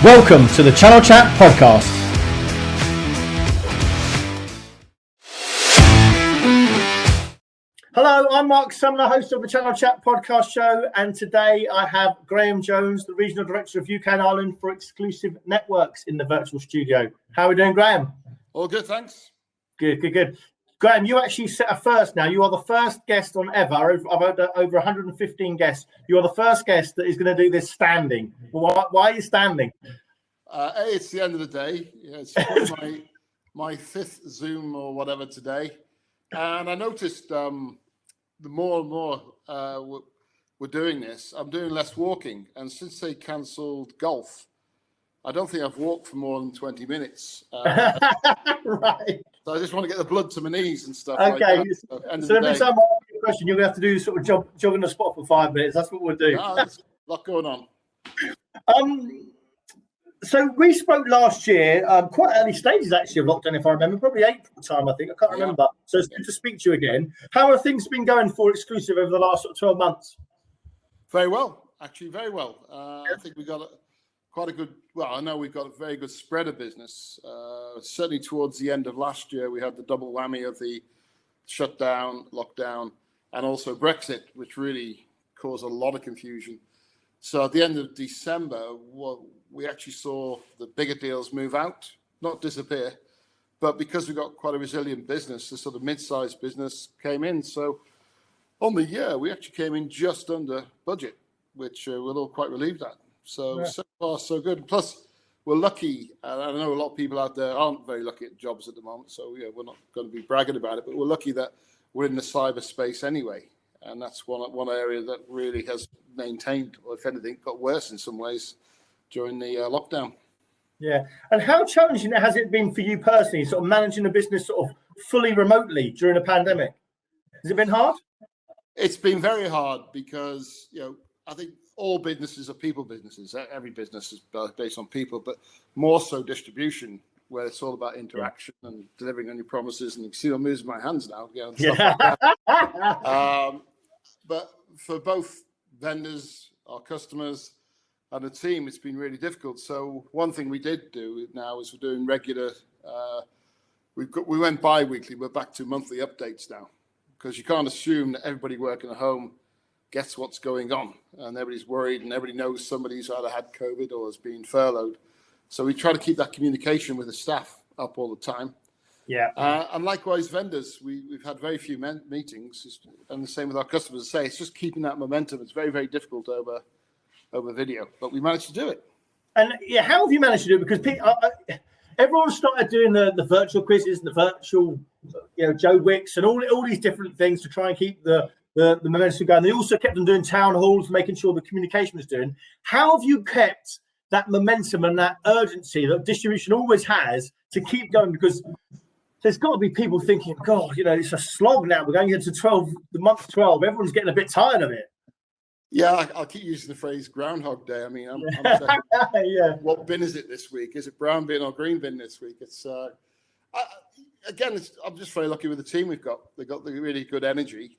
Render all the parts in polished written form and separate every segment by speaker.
Speaker 1: Welcome to the Channel Chat podcast. Hello, I'm Marc Sumner, host of the Channel Chat podcast show, and today I have Graham Jones, the Regional Director of UK and Ireland for Exclusive Networks in the virtual studio. How are we doing, Graham?
Speaker 2: All good, thanks.
Speaker 1: Good. Graham, you actually set a first now. You are the first guest on ever. I've had over 115 guests. You are the first guest that is going to do this standing. Why are you standing?
Speaker 2: It's the end of the day. It's my fifth Zoom or whatever today. And I noticed the more and more we're doing this, I'm doing less walking. And since they cancelled golf, I don't think I've walked for more than 20 minutes.
Speaker 1: Right.
Speaker 2: So I just want to get the blood to my knees and stuff
Speaker 1: okay.
Speaker 2: Like that.
Speaker 1: So every time I ask you a question, you're going to have to do sort of jog on the spot for 5 minutes. That's what we'll do.
Speaker 2: No, there's a lot going on.
Speaker 1: So we spoke last year, quite early stages actually of lockdown, if I remember, probably April time, I think. I can't remember. So it's good to speak to you again. How have things been going for Exclusive over the last sort of 12 months?
Speaker 2: Very well, actually, very well. I think we got quite a good, I know we've got a very good spread of business. Certainly towards the end of last year, we had the double whammy of the shutdown, lockdown, and also Brexit, which really caused a lot of confusion. So at the end of December, we actually saw the bigger deals move out, not disappear, but because we got quite a resilient business, the sort of mid-sized business came in. So on the year, we actually came in just under budget, which we're all quite relieved at. So far, so good. Plus, we're lucky. I know a lot of people out there aren't very lucky at jobs at the moment, so we're not going to be bragging about it, but we're lucky that we're in the cyberspace anyway. And that's one area that really has maintained, or if anything, got worse in some ways during the lockdown.
Speaker 1: Yeah. And how challenging has it been for you personally, sort of managing a business sort of fully remotely during a pandemic? Has it been hard?
Speaker 2: It's been very hard because, I think all businesses are people businesses. Every business is based on people, but more so distribution, where it's all about interaction and delivering on your promises. And you can see I'm moving my hands now. And stuff like that. But for both vendors, our customers, and the team, it's been really difficult. So one thing we did do now is we're doing regular. We went bi-weekly. We're back to monthly updates now, because you can't assume that everybody working at home gets what's going on, and everybody's worried, and everybody knows somebody's either had COVID or has been furloughed. So we try to keep that communication with the staff up all the time.
Speaker 1: Yeah.
Speaker 2: And likewise, vendors, we've had very few meetings, and the same with our customers. Say it's just keeping that momentum. It's very, very difficult over video, but we managed to do it.
Speaker 1: And how have you managed to do it? Because everyone started doing the virtual quizzes and the virtual, Joe Wicks and all these different things to try and keep the momentum going. They also kept on doing town halls, making sure the communication was doing. How have you kept that momentum and that urgency that distribution always has to keep going? Because there's got to be people thinking, God, it's a slog now. We're going into the month 12. Everyone's getting a bit tired of it.
Speaker 2: Yeah, I'll keep using the phrase Groundhog Day. I mean, I'm saying, what bin is it this week? Is it brown bin or green bin this week? It's I'm just very lucky with the team we've got. They've got the really good energy.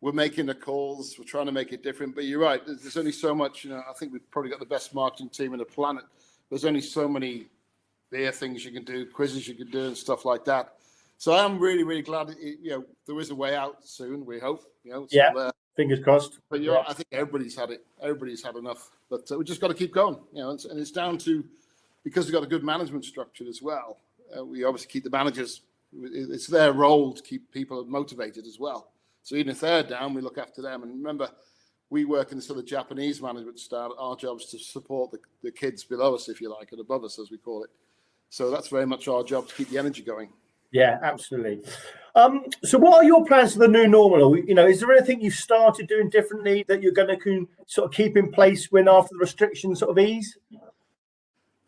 Speaker 2: We're making the calls. We're trying to make it different. But you're right. There's only so much. I think we've probably got the best marketing team on the planet. There's only so many beer things you can do, quizzes you can do, and stuff like that. So I'm really, really glad that, there is a way out soon. We hope.
Speaker 1: Fingers crossed.
Speaker 2: But I think everybody's had it. Everybody's had enough. But we just got to keep going. And it's down to, because we've got a good management structure as well. We obviously keep the managers. It's their role to keep people motivated as well. So even if they're down, we look after them. And remember, we work in the sort of Japanese management style. Our job is to support the kids below us, if you like, and above us, as we call it. So that's very much our job, to keep the energy going.
Speaker 1: Yeah, absolutely. So what are your plans for the new normal? Is there anything you've started doing differently that you're going to sort of keep in place when after the restrictions sort of ease?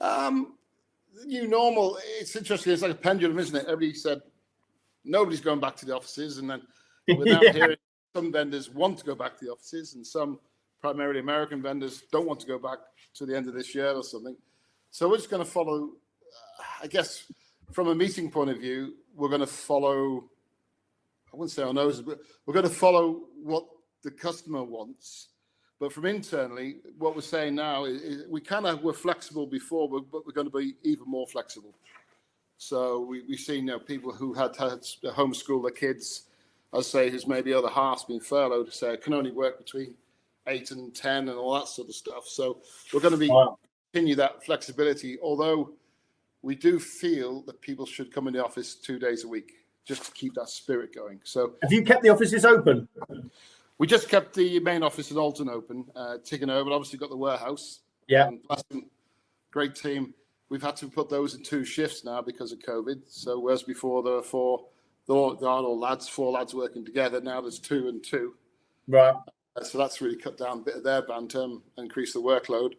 Speaker 2: The new normal, it's interesting. It's like a pendulum, isn't it? Everybody said nobody's going back to the offices, and then we're now hearing some vendors want to go back to the offices, and some primarily American vendors don't want to go back to the end of this year or something. So we're just going to follow, I guess, from a meeting point of view, we're going to follow, I wouldn't say our noses, but we're going to follow what the customer wants. But from internally, what we're saying now is we kind of were flexible before, but we're going to be even more flexible. So we've seen people who had to homeschool their kids, I say, who's maybe other half's been furloughed, say I can only work between 8 and 10 and all that sort of stuff. So we're going to continue that flexibility, although we do feel that people should come in the office 2 days a week just to keep that spirit going. So
Speaker 1: have you kept the offices open?
Speaker 2: We just kept the main office in Alton open, ticking over. Obviously got the warehouse.
Speaker 1: Yeah.
Speaker 2: Great team. We've had to put those in 2 shifts now because of COVID. So whereas before there were 4 lads working together, now there's 2 and 2.
Speaker 1: Right.
Speaker 2: So that's really cut down a bit of their banter, increased the workload.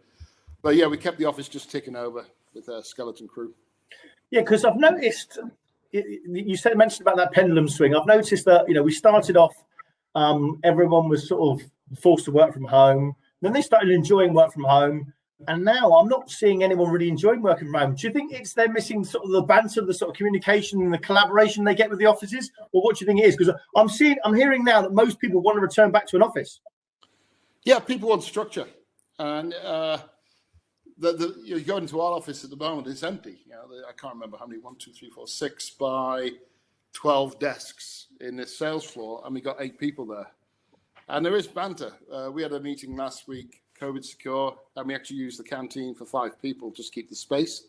Speaker 2: But yeah, we kept the office just ticking over with a skeleton crew.
Speaker 1: Yeah, because I've noticed, you mentioned about that pendulum swing. I've noticed that, we started off, everyone was sort of forced to work from home. Then they started enjoying work from home. And now I'm not seeing anyone really enjoying working from home. Do you think they're missing sort of the banter, the sort of communication and the collaboration they get with the offices? Or what do you think it is? Because I'm hearing now that most people want to return back to an office. Yeah,
Speaker 2: people want structure. And you go into our office at the moment, it's empty. I can't remember how many, 1, 2, 3, 4, 6 by 12 desks in the sales floor, and we got 8 people there. And there is banter. We had a meeting last week, COVID secure, and we actually used the canteen for 5 people, just keep the space.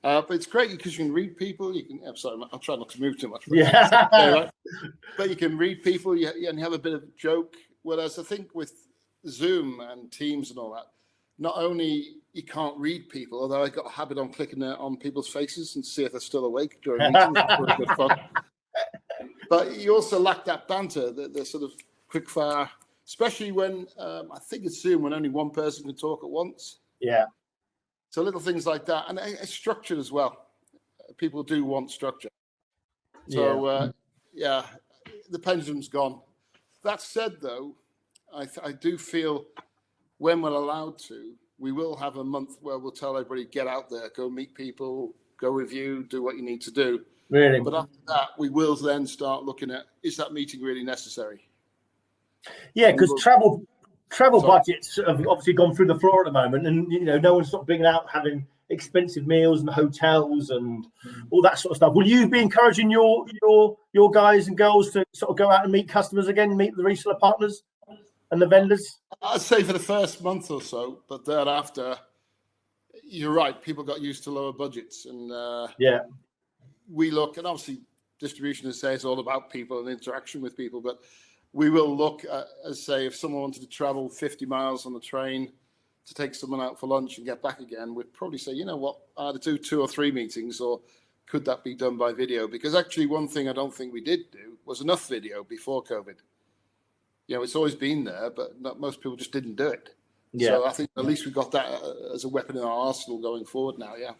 Speaker 2: But it's great because you can read people. I'm sorry, I'll try not to move too much.
Speaker 1: Yeah.
Speaker 2: But you can read people, and you have a bit of joke. Whereas I think with Zoom and Teams and all that, not only you can't read people, although I got a habit on clicking on people's faces and see if they're still awake during meetings. That's very good fun. But you also lack that banter, the sort of quick fire, especially when I think it's Zoom when only one person can talk at once.
Speaker 1: Yeah.
Speaker 2: So little things like that, and it's structured as well. People do want structure. So the pendulum's gone. That said, though, I do feel when we're allowed to, we will have a month where we'll tell everybody, get out there, go meet people, go review, do what you need to do.
Speaker 1: Really?
Speaker 2: But after that, we will then start looking at, is that meeting really necessary?
Speaker 1: Yeah, because travel budgets have obviously gone through the floor at the moment, and no one's sort of being out having expensive meals and hotels and all that sort of stuff. Will you be encouraging your guys and girls to sort of go out and meet customers again, meet the reseller partners and the vendors?
Speaker 2: I'd say for the first month or so, but thereafter, you're right. People got used to lower budgets, and we look, and obviously distribution is all about people and interaction with people, but we will look at, as say, if someone wanted to travel 50 miles on the train to take someone out for lunch and get back again, we'd probably say, you know what, either do 2 or 3 meetings, or could that be done by video? Because actually one thing I don't think we did do was enough video before COVID. It's always been there, but most people just didn't do it. Yeah. So I think at least we got that as a weapon in our arsenal going forward now, yeah.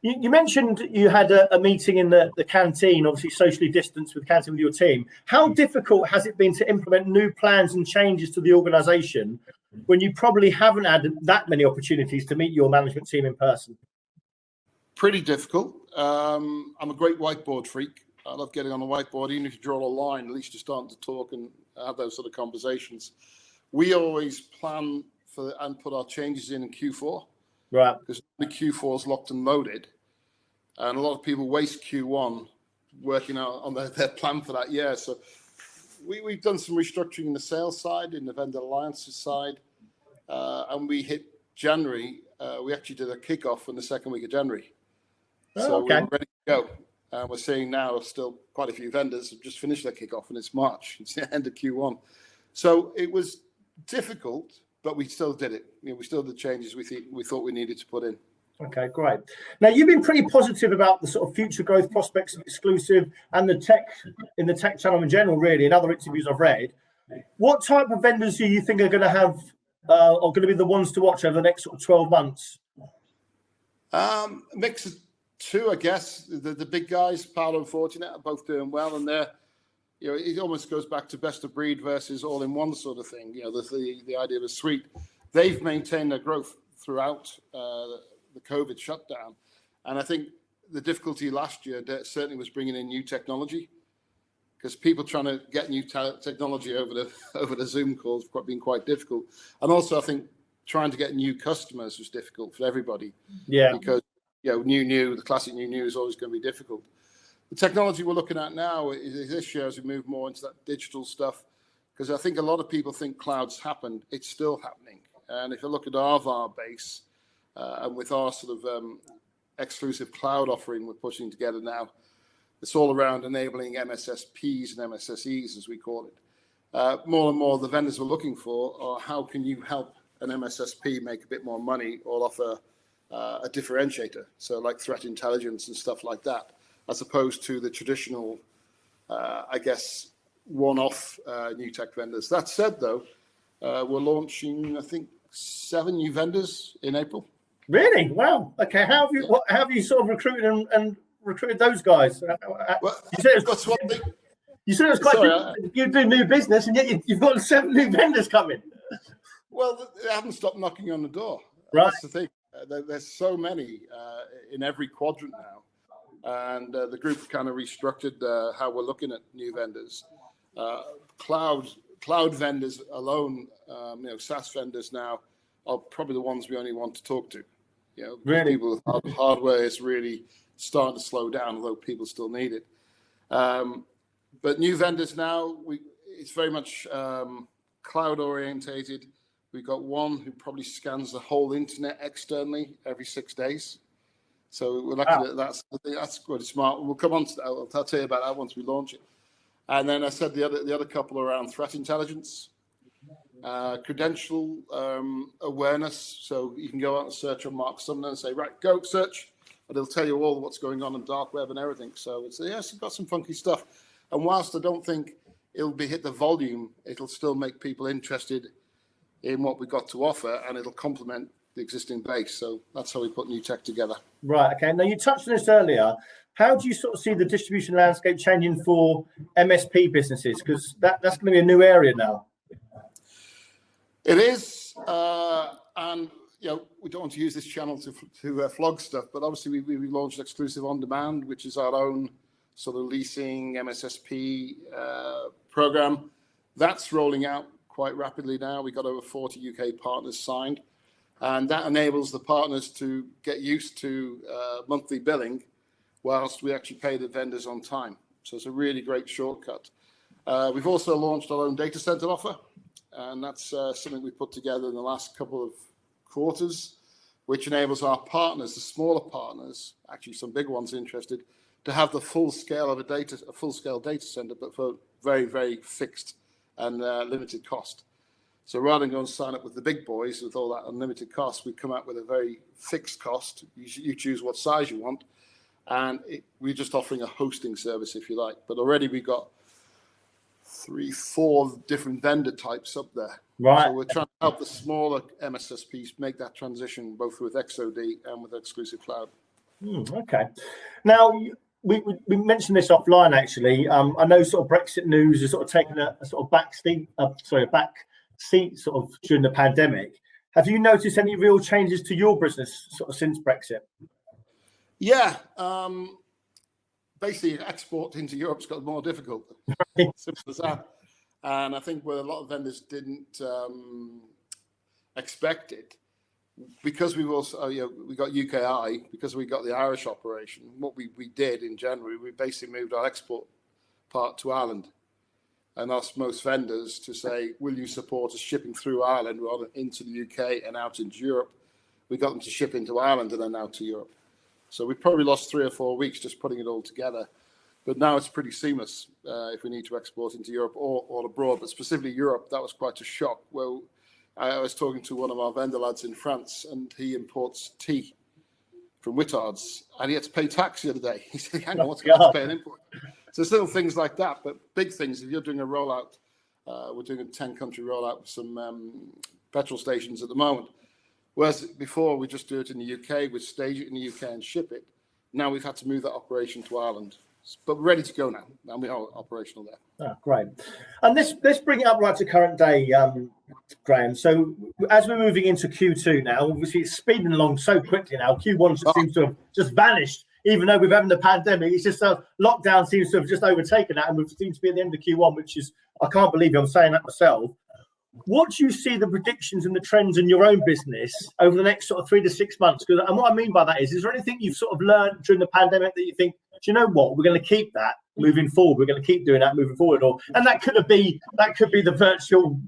Speaker 1: You mentioned you had a meeting in the canteen, obviously socially distanced with canteen with your team. How difficult has it been to implement new plans and changes to the organisation when you probably haven't had that many opportunities to meet your management team in person?
Speaker 2: Pretty difficult. I'm a great whiteboard freak. I love getting on the whiteboard. Even if you draw a line, at least you're starting to talk and have those sort of conversations. We always plan for and put our changes in Q4.
Speaker 1: Right.
Speaker 2: Because the Q4 is locked and loaded. And a lot of people waste Q1 working out on their plan for that year. So we've done some restructuring in the sales side, in the vendor alliances side. And we hit January. We actually did a kickoff in the second week of January. So we're ready to go. We're seeing now still quite a few vendors have just finished their kickoff, and it's March. It's the end of Q1. So it was difficult, but we still did it. We still did the changes we thought we needed to put in.
Speaker 1: Okay, great. Now, you've been pretty positive about the sort of future growth prospects of Exclusive and the tech channel in general, really, in other interviews I've read. What type of vendors do you think are going to have, are going to be the ones to watch over the next sort of 12 months?
Speaker 2: Mix of 2, I guess. The big guys, Paolo and Fortinet, are both doing well, and they're, it almost goes back to best of breed versus all-in-one sort of thing. The idea of a suite. They've maintained their growth throughout the COVID shutdown, and I think the difficulty last year certainly was bringing in new technology, because people trying to get new technology over the Zoom calls been quite difficult. And also, I think trying to get new customers was difficult for everybody.
Speaker 1: Yeah.
Speaker 2: Because the classic new is always going to be difficult. The technology we're looking at now is this year as we move more into that digital stuff, because I think a lot of people think cloud's happened. It's still happening. And if you look at our VAR base, and with our sort of exclusive cloud offering we're pushing together now, it's all around enabling MSSPs and MSSEs, as we call it. More and more the vendors we're looking for are how can you help an MSSP make a bit more money or offer a differentiator, so like threat intelligence and stuff like that, as opposed to the traditional, I guess, one-off new tech vendors. That said, though, we're launching, I think, 7 new vendors in April.
Speaker 1: Really? Wow. Okay. How have you sort of recruited and recruited those guys?
Speaker 2: Well,
Speaker 1: you said it was quite.
Speaker 2: Sorry,
Speaker 1: you do new business, and yet you've got 7 new vendors coming.
Speaker 2: Well, they haven't stopped knocking on the door.
Speaker 1: Right.
Speaker 2: That's the thing. There's so many in every quadrant now, and the group kind of restructured how we're looking at new vendors. Cloud vendors alone, SaaS vendors now are probably the ones we only want to talk to.
Speaker 1: Really?
Speaker 2: People with hardware is really starting to slow down, although people still need it. But new vendors now, it's very much cloud orientated. We've got one who probably scans the whole internet externally every 6 days. So we're lucky that's good, smart. We'll come on to that. I'll tell you about that once we launch it. And then I said the other couple around threat intelligence, credential awareness. So you can go out and search on Marc Sumner and say, right, go search, and it'll tell you all what's going on dark web and everything. So it's got some funky stuff. And whilst I don't think it'll hit the volume, it'll still make people interested in what we've got to offer, and it'll complement the existing base. So that's how we put new tech together.
Speaker 1: Right. Okay. Now, you touched on this earlier. How do you sort of see the distribution landscape changing for MSP businesses? Because that's going to be a new area now.
Speaker 2: It is, and we don't want to use this channel to flog stuff, but obviously we launched Exclusive On Demand, which is our own sort of leasing MSSP program. That's rolling out quite rapidly now. We got over 40 UK partners signed, and that enables the partners to get used to monthly billing whilst we actually pay the vendors on time. So it's a really great shortcut. We've also launched our own data center offer, and that's something we put together in the last couple of quarters, which enables our partners, the smaller partners, actually some big ones interested, to have the full scale of a full-scale data center, but for very, very fixed and limited cost. So rather than go and sign up with the big boys with all that unlimited cost, we come out with a very fixed cost. You choose what size you want, and we're just offering a hosting service, if you like. But already we got 3-4 different vendor types up there.
Speaker 1: Right.
Speaker 2: So we're trying to help the smaller MSSPs make that transition, both with XOD and with Exclusive Cloud.
Speaker 1: Okay. Now, we mentioned this offline, actually. I know sort of Brexit news is sort of taking a sort of back seat sort of during the pandemic. Have you noticed any real changes to your business sort of since Brexit?
Speaker 2: Yeah. Basically, export into Europe's got more difficult. Simple as that. And I think where a lot of vendors didn't expect it, because we've also we got UKI, because we got the Irish operation. What we did in January, we basically moved our export part to Ireland, and asked most vendors to say, will you support us shipping through Ireland rather than into the UK and out into Europe? We got them to ship into Ireland and then out to Europe. So we probably lost 3 or 4 weeks just putting it all together. But now it's pretty seamless if we need to export into Europe or abroad. But specifically Europe, that was quite a shock. Well, I was talking to one of our vendor lads in France, and he imports tea from Whittards, and he had to pay tax the other day. He said, hang on, what's going to pay an import? So there's little things like that, but big things. If you're doing a rollout, we're doing a 10-country rollout with some petrol stations at the moment. Whereas before, we just do it in the UK, we'd stage it in the UK and ship it. Now we've had to move that operation to Ireland. But we're ready to go now, and we are operational there.
Speaker 1: Oh, great. And let's bring it up right to current day, Graham. So as we're moving into Q2 now, obviously it's speeding along so quickly now. Q1 seems to have just vanished even though we're having the pandemic, it's just lockdown seems to have just overtaken that, and we seem to be at the end of Q1, which is, I can't believe I'm saying that myself. What do you see the predictions and the trends in your own business over the next sort of 3 to 6 months? And what I mean by that is there anything you've sort of learned during the pandemic that you think, do you know what, we're going to keep that moving forward? We're going to keep doing that moving forward, and that could be the virtual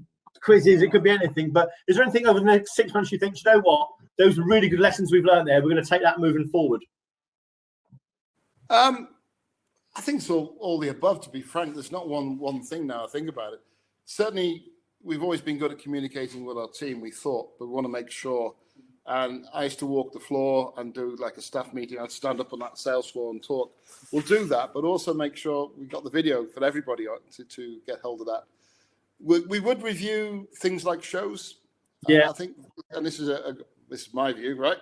Speaker 1: quizzes. It could be anything. But is there anything over the next 6 months you think, do you know what, those are really good lessons we've learned there? We're going to take that moving forward.
Speaker 2: I think it's all the above. To be frank, there's not one thing now. I think about it. Certainly, we've always been good at communicating with our team, we thought, but we want to make sure. And I used to walk the floor and do like a staff meeting. I'd stand up on that sales floor and talk. We'll do that, but also make sure we got the video for everybody to get hold of that. We would review things like shows.
Speaker 1: Yeah.
Speaker 2: I think, and this is my view, right?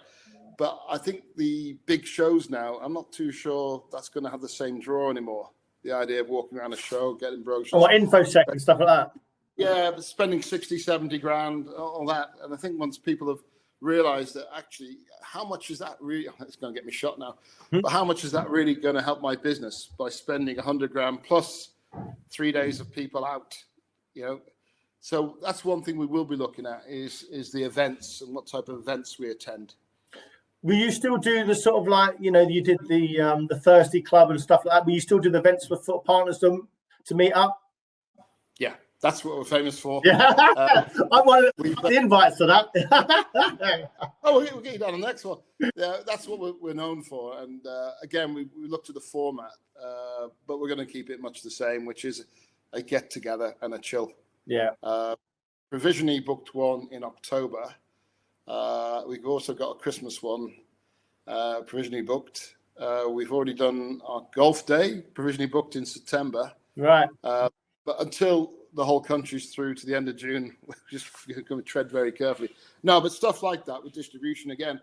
Speaker 2: But I think the big shows now, I'm not too sure that's going to have the same draw anymore. The idea of walking around a show, getting brochures.
Speaker 1: Or InfoSec and stuff like that.
Speaker 2: Yeah, but spending 60, 70 grand, all that. And I think once people have realized that actually, how much is that really, it's going to get me shot now, but how much is that really going to help my business by spending 100 grand plus 3 days of people out, So that's one thing we will be looking at is the events and what type of events we attend.
Speaker 1: Will you still do the sort of like, you did the Thursday club and stuff like that? Will you still do the events for partners to meet up?
Speaker 2: Yeah, that's what we're famous for.
Speaker 1: Yeah, I wanted the invites to that.
Speaker 2: We'll get you down on the next one. Yeah, that's what we're known for. And again, we looked at the format, but we're going to keep it much the same, which is a get together and a chill.
Speaker 1: Yeah.
Speaker 2: Provisionally booked one in October. We've also got a Christmas one provisionally booked. We've already done our golf day, provisionally booked in September.
Speaker 1: Right.
Speaker 2: But until the whole country's through to the end of June, we're just going to tread very carefully. No, but stuff like that with distribution, again,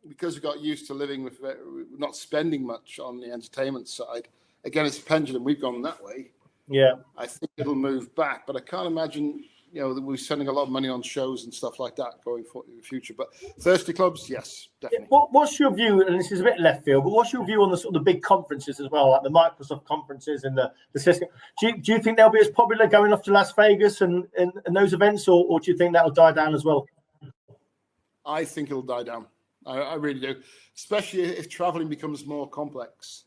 Speaker 2: because we got used to living with not spending much on the entertainment side. Again, it's a pendulum. We've gone that way.
Speaker 1: Yeah. I
Speaker 2: think it'll move back, but I can't imagine, that we're spending a lot of money on shows and stuff like that going for the future. But thirsty clubs, yes, definitely.
Speaker 1: What's your view, and this is a bit left field, but what's your view on the sort of the big conferences as well, like the Microsoft conferences and the Cisco? Do you think they'll be as popular going off to Las Vegas and those events, or do you think that'll die down as well?
Speaker 2: I think it'll die down. I really do, especially if traveling becomes more complex.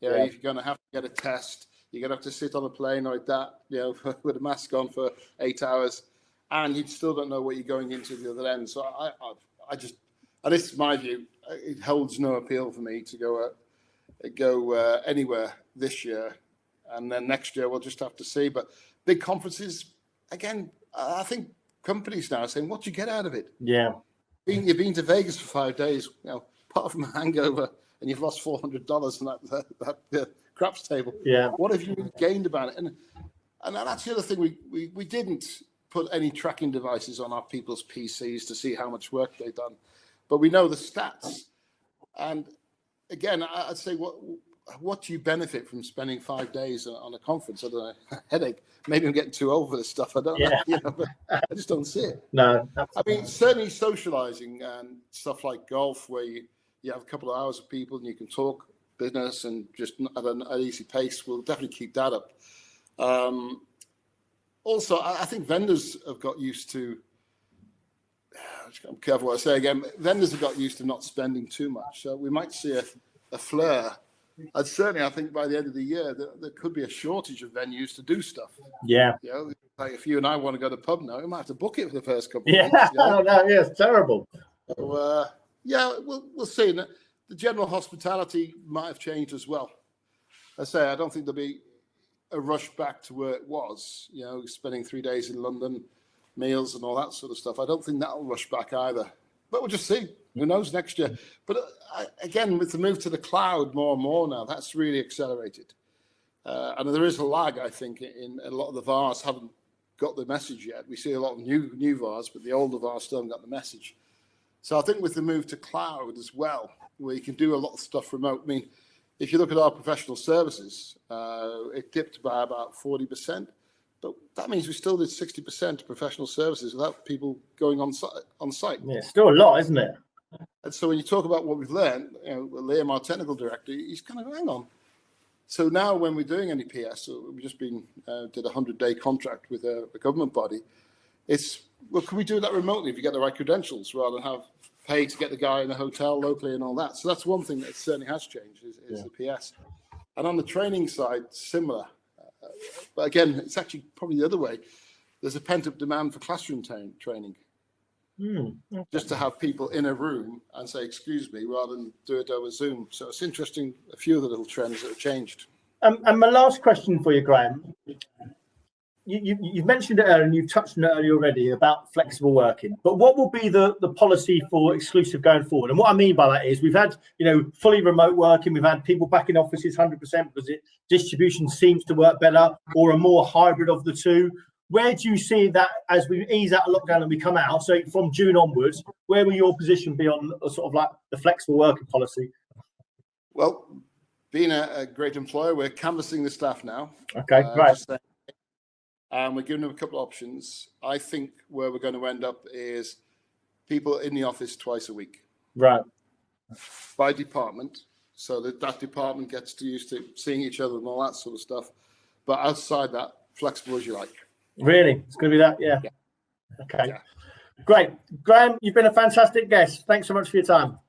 Speaker 2: If you're going to have to get a test, you're going to have to sit on a plane like that, with a mask on for 8 hours, and you still don't know what you're going into the other end. So I just, and this is my view, it holds no appeal for me to go anywhere this year, and then next year we'll just have to see. But big conferences, again, I think companies now are saying, what do you get out of it?
Speaker 1: Yeah.
Speaker 2: You've been to Vegas for 5 days, apart from a hangover, and you've lost $400 on that craps table.
Speaker 1: Yeah.
Speaker 2: What have you gained about it? And that's the other thing. We didn't put any tracking devices on our people's PCs to see how much work they've done, but we know the stats. And again, I'd say what do you benefit from spending 5 days on a conference? I don't know, headache. Maybe I'm getting too old for this stuff. I don't know. But I just don't see it.
Speaker 1: No.
Speaker 2: I mean, certainly socializing and stuff like golf, where you have a couple of hours of people and you can talk business and just at an easy pace. We'll definitely keep that up. Also, I think vendors have got used to, I'm careful what I say again, vendors have got used to not spending too much. So we might see a flare. And certainly, I think by the end of the year, there could be a shortage of venues to do stuff.
Speaker 1: Yeah.
Speaker 2: Like if you and I want to go to the pub now, we might have to book it for the first couple of weeks.
Speaker 1: No, it's terrible.
Speaker 2: So, we'll see. The general hospitality might have changed as well. I say I don't think there'll be a rush back to where it was. Spending 3 days in London, meals and all that sort of stuff. I don't think that'll rush back either. But we'll just see. Who knows next year? But again, with the move to the cloud more and more now, that's really accelerated. And there is a lag, I think, in a lot of the VARs haven't got the message yet. We see a lot of new VARs, but the older VARs still haven't got the message. So I think with the move to cloud as well, where you can do a lot of stuff remote. I mean, if you look at our professional services, it dipped by about 40%, but that means we still did 60% professional services without people going on site.
Speaker 1: Yeah, it's still a lot, isn't it?
Speaker 2: And so when you talk about what we've learned, Liam, our technical director, he's kind of, hang on. So now when we're doing any PS, so we've just been did a 100-day contract with a government body. It's, well, can we do that remotely if you get the right credentials rather than have pay to get the guy in the hotel locally and all that? So that's one thing that certainly has changed is the PS. And on the training side, similar. But again, it's actually probably the other way. There's a pent-up demand for classroom training. Just to have people in a room and say, excuse me, rather than do it over Zoom. So it's interesting, a few of the little trends that have changed.
Speaker 1: And my last question for you, Graham, you've mentioned it earlier and you've touched on it earlier already about flexible working, but what will be the policy for exclusive going forward? And what I mean by that is we've had, fully remote working, we've had people back in offices 100% because distribution seems to work better, or a more hybrid of the two. Where do you see that as we ease out of lockdown and we come out? So from June onwards, where will your position be on sort of like the flexible working policy?
Speaker 2: Well, being a great employer, we're canvassing the staff now.
Speaker 1: Okay, right.
Speaker 2: And we're giving them a couple of options. I think where we're going to end up is people in the office twice a week.
Speaker 1: Right.
Speaker 2: By department, so that department gets used to seeing each other and all that sort of stuff. But outside that, flexible as you like.
Speaker 1: Really? It's going to be that? Yeah. Okay. Yeah. Great. Graham, you've been a fantastic guest. Thanks so much for your time.